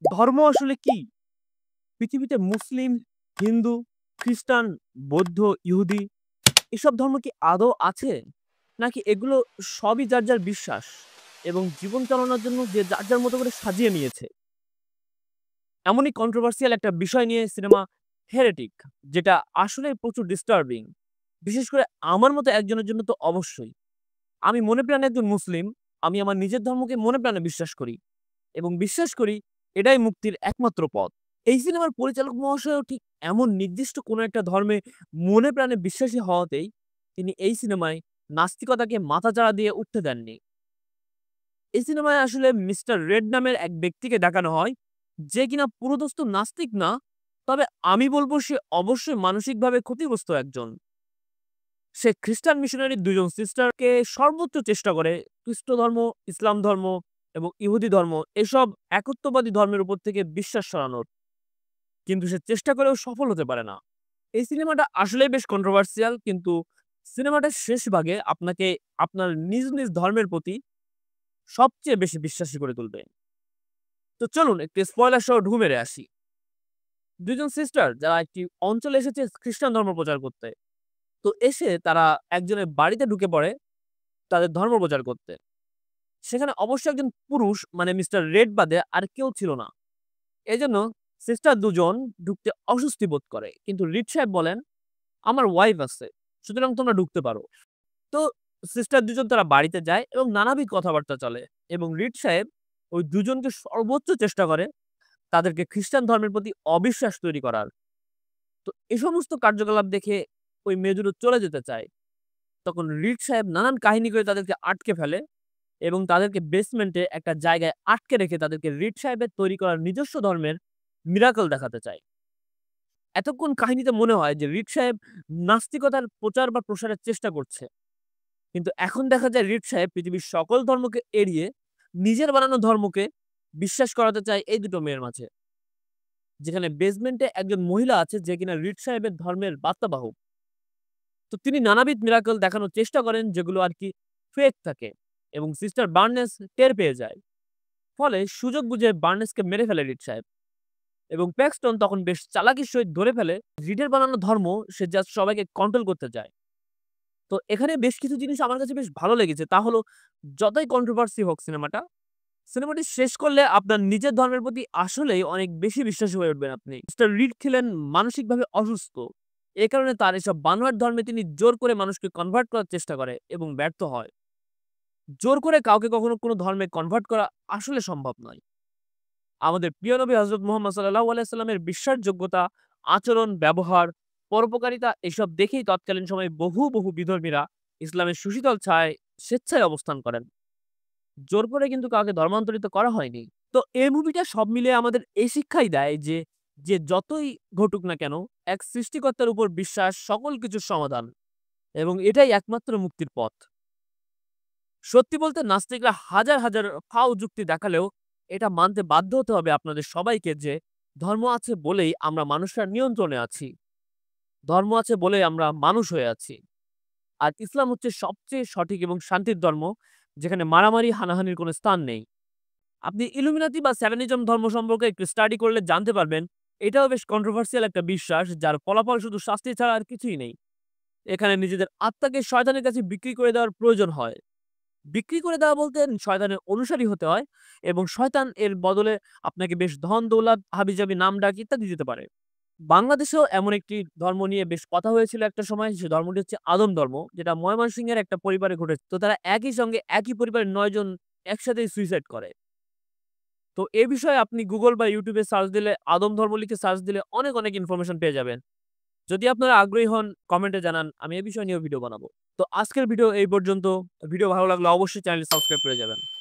ধর্ম আসলে কি? পৃথিবীতে মুসলিম, হিন্দু, খ্রিস্টান, বৌদ্ধ, ইহুদি এসব ধর্ম কি আদৌ আছে? নাকি এগুলো সবই যার, যার বিশ্বাস এবং জীবন চালানোর জন্য যে যার, যার মতো করে সাজিয়ে নিয়েছে? এমনই কন্ট্রোভার্সিয়াল একটা বিষয় নিয়ে সিনেমা 'হেরেটিক' যেটা আসলেই প্রচুর ডিস্টার্বিং। বিশেষ করে আমার মতো একজনের জন্য তো অবশ্যই। আমি মনে প্রাণে একজন মুসলিম। আমি আমার নিজের ধর্মকে মনে প্রাণে বিশ্বাস করি এবং বিশ্বাস করি এটাই মুক্তির একমাত্র পথ। এই সিনেমার পরিচালক মহাশয়ও ঠিক এমন নির্দিষ্ট কোনো একটা ধর্মে মনে প্রাণে বিশ্বাসী হওয়াতেই তিনি এই সিনেমায় নাস্তিকতাকে মাথাচাড়া দিয়ে উঠতে দেননি। এই সিনেমায় আসলে মিস্টার রেড নামের এক ব্যক্তিকে দেখানো হয়, যে কিনা পুরোদস্ত নাস্তিক না, তবে আমি বলব সে অবশ্যই মানসিকভাবে ক্ষতিগ্রস্ত একজন। সে খ্রিস্টান মিশনারি ২ জন সিস্টারকে সর্বোচ্চ চেষ্টা করে খ্রিষ্ট ধর্ম, ইসলাম ধর্ম এবং ইহুদি ধর্ম এসব একত্ববাদী ধর্মের উপর থেকে বিশ্বাস সরানোর। কিন্তু সে চেষ্টা করেও সফল হতে পারে না। এই সিনেমাটা আসলেই বেশ কন্ট্রোভার্সিয়াল, কিন্তু সিনেমাটার শেষ ভাগে আপনাকে আপনার নিজ, নিজ ধর্মের প্রতি সবচেয়ে বেশি বিশ্বাসী করে তুলবে। তো চলুন একটু স্পয়লার সহ ঢুঁ মেরে আসি। ২ জন সিস্টার যারা একটি অঞ্চলে এসেছে খ্রিস্টান ধর্ম প্রচার করতে। তো এসে তারা একজনের বাড়িতে ঢুকে পড়ে তাদের ধর্ম প্রচার করতে। সেখানে অবশ্যই একজন পুরুষ মানে মিস্টার রেড বাদে আর কেউ ছিল না। এজন্য সিস্টার দুজন ঢুকতে অস্বস্তি বোধ করে। কিন্তু রিড সাহেব বলেন, "আমার ওয়াইফ আছে। সুতরাং তোমরা ঢুকতে পারো।" তো সিস্টার দুজন তারা বাড়িতে যায় এবং নানাবিধ কথাবার্তা চলে এবং রিড সাহেব ওই দুজনকে সর্বোচ্চ চেষ্টা করে তাদেরকে খ্রিস্টান ধর্মের প্রতি অবিশ্বাস তৈরি করার। তো এ সমস্ত কার্যকলাপ দেখে ওই মেয়ে দুটো চলে যেতে চায়। তখন রিড সাহেব নানান কাহিনী করে তাদেরকে আটকে ফেলে এবং তাদেরকে বেসমেন্টে একটা জায়গায় আটকে রেখে তাদেরকে রিড সাহেবের তৈরি করা নিজস্ব ধর্মের মিরাকল দেখাতে চায়। এতক্ষণ কাহিনীতে মনে হয় যে রিড সাহেব নাস্তিকতার প্রচার বা প্রসারের চেষ্টা করছে। কিন্তু এখন দেখা যায় রিড সাহেব পৃথিবীর সকল ধর্মকে এড়িয়ে নিজের বানানো ধর্মকে বিশ্বাস করাতে চায় এই দুটো মেয়ের মাঝে। যেখানে বেসমেন্টে একজন মহিলা আছে যে কিনা রিড সাহেবের ধর্মের বার্তাবাহক। তো তিনি নানাবিধ মিরাকল দেখানোর চেষ্টা করেন যেগুলো আরকি ফেক থাকে এবং সিস্টার বার্নেস টের পেয়ে যায়। ফলে সুযোগ বুঝে বার্নেসকে মেরে ফেলে রিড সাহেব এবং প্যাক্সটন তখন বেশ চালাকির সহিত ধরে ফেলে রিডের বানানো ধর্ম সে জাস্ট সবাইকে কন্ট্রোল করতে চায়। তো এখানে বেশ কিছু জিনিস আমার কাছে বেশ ভালো লেগেছে। তা হলো যতই কন্ট্রোভার্সি হোক সিনেমাটি শেষ করলে আপনার নিজের ধর্মের প্রতি আসলেই অনেক বেশি বিশ্বাসী হয়ে উঠবেন আপনি। মিস্টার রিড ছিলেন মানসিকভাবে অসুস্থ। এ কারণে তার এসব বানোয়াট ধর্মে তিনি জোর করে মানুষকে কনভার্ট করার চেষ্টা করে এবং ব্যর্থ হয়। জোর করে কাউকে কখনো কোনো ধর্মে কনভার্ট করা আসলে সম্ভব নয়। আমাদের প্রিয় নবী হযরত মুহাম্মদ সাল্লাল্লাহু আলাইহি সাল্লামের বিশ্বাসযোগ্যতা, আচরণ, ব্যবহার, পরোপকারিতা এসব দেখেই তৎকালীন সময়ে বহু, বহু বিধর্মীরা ইসলামের সুশীতল ছায়ায় স্বেচ্ছায় অবস্থান করেন। জোর করে কিন্তু কাউকে ধর্মান্তরিত করা হয়নি। তো এই মুভিটা সব মিলিয়ে আমাদের এই শিক্ষাই দেয় যে, যে যতই ঘটুক না কেন, এক সৃষ্টিকর্তার উপর বিশ্বাস সকল কিছুর সমাধান এবং এটাই একমাত্র মুক্তির পথ। সত্যি বলতে নাস্তিকরা হাজার, হাজার ফাও যুক্তি দেখালেও এটা মানতে বাধ্য হতে হবে আপনাদের সবাইকে যে, ধর্ম আছে বলেই আমরা মানুষরা নিয়ন্ত্রণে আছি। ধর্ম আছে বলেই আমরা মানুষ হয়ে আছি। আর ইসলাম হচ্ছে সবচেয়ে সঠিক এবং শান্তির ধর্ম, যেখানে মারামারি, হানাহানির কোনো স্থান নেই। আপনি ইলুমিনাতি বা স্যাভানিজম ধর্ম সম্পর্কে একটু স্টাডি করলে জানতে পারবেন, এটাও বেশ কন্ট্রোভার্সিয়াল একটা বিশ্বাস যার ফলাফল শুধু শাস্তি ছাড়া আর কিছুই নেই। এখানে নিজেদের আত্মাকে শয়তানের কাছে বিক্রি করে দেওয়ার প্রয়োজন হয়। বিক্রি করে দেওয়া বলতে শয়তানের অনুসারী হতে হয় এবং শয়তান এর বদলে আপনাকে বেশ ধন-দৌলত, হাবি-জাবি, নাম ডাক ইত্যাদি দিতে পারে। বাংলাদেশেও এমন একটি ধর্ম নিয়ে বেশ কথা হয়েছিল একটা সময়। সে ধর্মটি হচ্ছে আদম ধর্ম, যেটা ময়মনসিংহের একটা পরিবারে ঘটেছে। তো তারা একই সঙ্গে একই পরিবারের ৯ জন একসাথেই সুইসাইড করে। তো এ বিষয়ে আপনি Google বা YouTube এ সার্চ দিলে আদম ধর্ম লিখে সার্চ দিলে অনেক, অনেক ইনফরমেশন পেয়ে যাবেন। যদি আপনারা আগ্রহী হন কমেন্টে জানান। আমি এ বিষয় নিয়েও ভিডিও বানাবো। তো আজকের ভিডিও এই পর্যন্ত। ভিডিও ভালো লাগলে অবশ্যই চ্যানেলটি সাবস্ক্রাইব করে যাবেন।